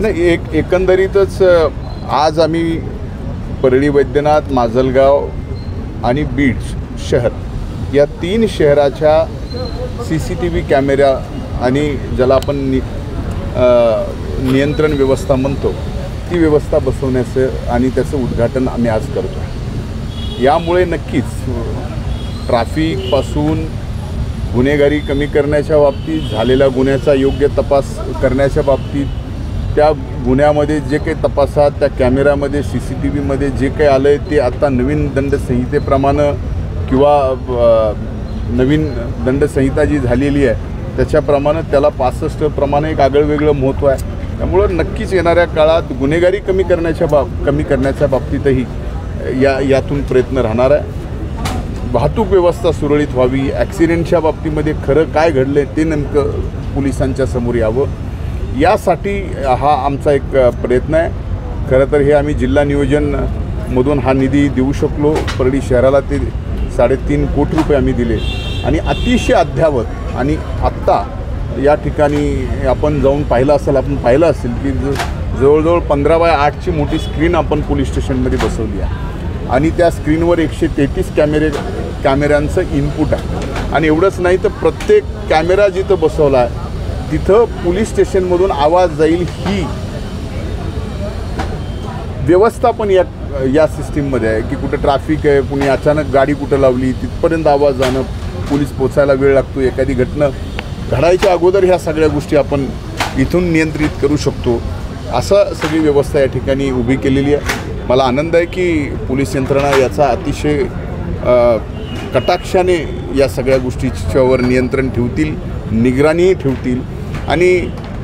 नाही, एकंदरीतच आज आम्ही परळी, वैद्यनाथ, माजलगाव आणि बीड शहर या 3 शहराच्या CCTV कॅमेरा आणि ज्याला आपण नियंत्रण व्यवस्था म्हणतो ती व्यवस्था बसवण्याचं आणि त्याचं उद्घाटन आम्ही आज करतो। यामुळे नक्कीच ट्रॅफिकपासून गुन्हेगारी कमी करण्याच्या बाबतीत, झालेल्या गुन्ह्याचा योग्य तपास करण्याच्या बाबतीत, त्या गुन्ह्यामध्ये जे काही तपासात त्या कॅमेऱ्यामध्ये CCTVमध्ये जे काही आलं आहे ते आता नवीन दंडसंहितेप्रमाणे किंवा नवीन दंडसंहिता जी झालेली आहे त्याच्याप्रमाणे त्याला 65 प्रमाणे एक आगळंवेगळं महत्त्व आहे। त्यामुळं नक्कीच येणाऱ्या काळात गुन्हेगारी कमी करण्याच्या बाबतीतही यातून प्रयत्न राहणार आहे। वाहतूक व्यवस्था सुरळीत व्हावी, ॲक्सिडेंटच्या बाबतीमध्ये खरं काय घडलं आहे ते नेमकं पोलिसांच्या समोर यावं, यासाठी हा आमचा एक प्रयत्न आहे। खरं तर हे आम्ही जिल्हा नियोजनमधून हा निधी देऊ शकलो। परळी शहराला ते 3.5 कोटी रुपये आम्ही दिले आणि अतिशय अद्ययावत आणि आत्ता या ठिकाणी आपण जाऊन आपण पाहिलं असेल की जवळजवळ 15x8ची मोठी स्क्रीन आपण पोलीस स्टेशनमध्ये बसवली आहे आणि त्या स्क्रीनवर 133 कॅमेऱ्यांचं इनपुट आहे आणि एवढंच नाही तर प्रत्येक कॅमेरा जिथं बसवला आहे तिथं पोलीस स्टेशनमधून आवाज जाईल ही व्यवस्था पण या सिस्टीममध्ये आहे की कुठं ट्रॅफिक आहे, कुणी अचानक गाडी कुठं लावली तिथपर्यंत आवाज जाणं, पोलीस पोचायला वेळ लागतो, एखादी घटना घडायच्या अगोदर ह्या सगळ्या गोष्टी आपण इथून नियंत्रित करू शकतो, असं सगळी व्यवस्था या ठिकाणी उभी केलेली आहे। मला आनंद आहे की पोलीस यंत्रणा याचा अतिशय कटाक्षाने या सगळ्या गोष्टीच्यावर नियंत्रण ठेवतील, निगराणीही ठेवतील आणि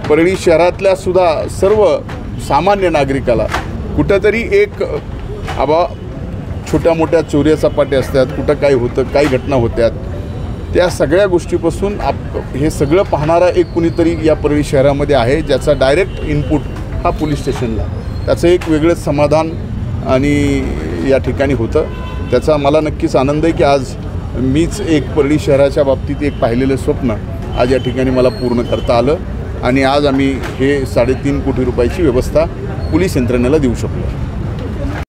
परळी शहरातल्या सुद्धा सर्व सामान्य नागरिकाला कुठंतरी एक छोट्या मोठ्या चोऱ्या चपाट्या असतात, कुठं काय होतं, काय घटना होत्यात, त्या सगळ्या गोष्टीपासून हे सगळं पाहणारा एक कुणीतरी या परळी शहरामध्ये आहे ज्याचा डायरेक्ट इनपुट हा पोलीस स्टेशनला, त्याचं एक वेगळंच समाधान आणि या ठिकाणी होतं। त्याचा मला नक्कीच आनंद आहे की आज मीच एक परळी शहराच्या बाबतीत एक पाहिलेलं स्वप्न आज या ठिकाणी मला पूर्ण करता आलं आणि आज आम्ही हे 3.5 कोटी रुपयाची व्यवस्था पोलीस यंत्रणेला देऊ शकलो।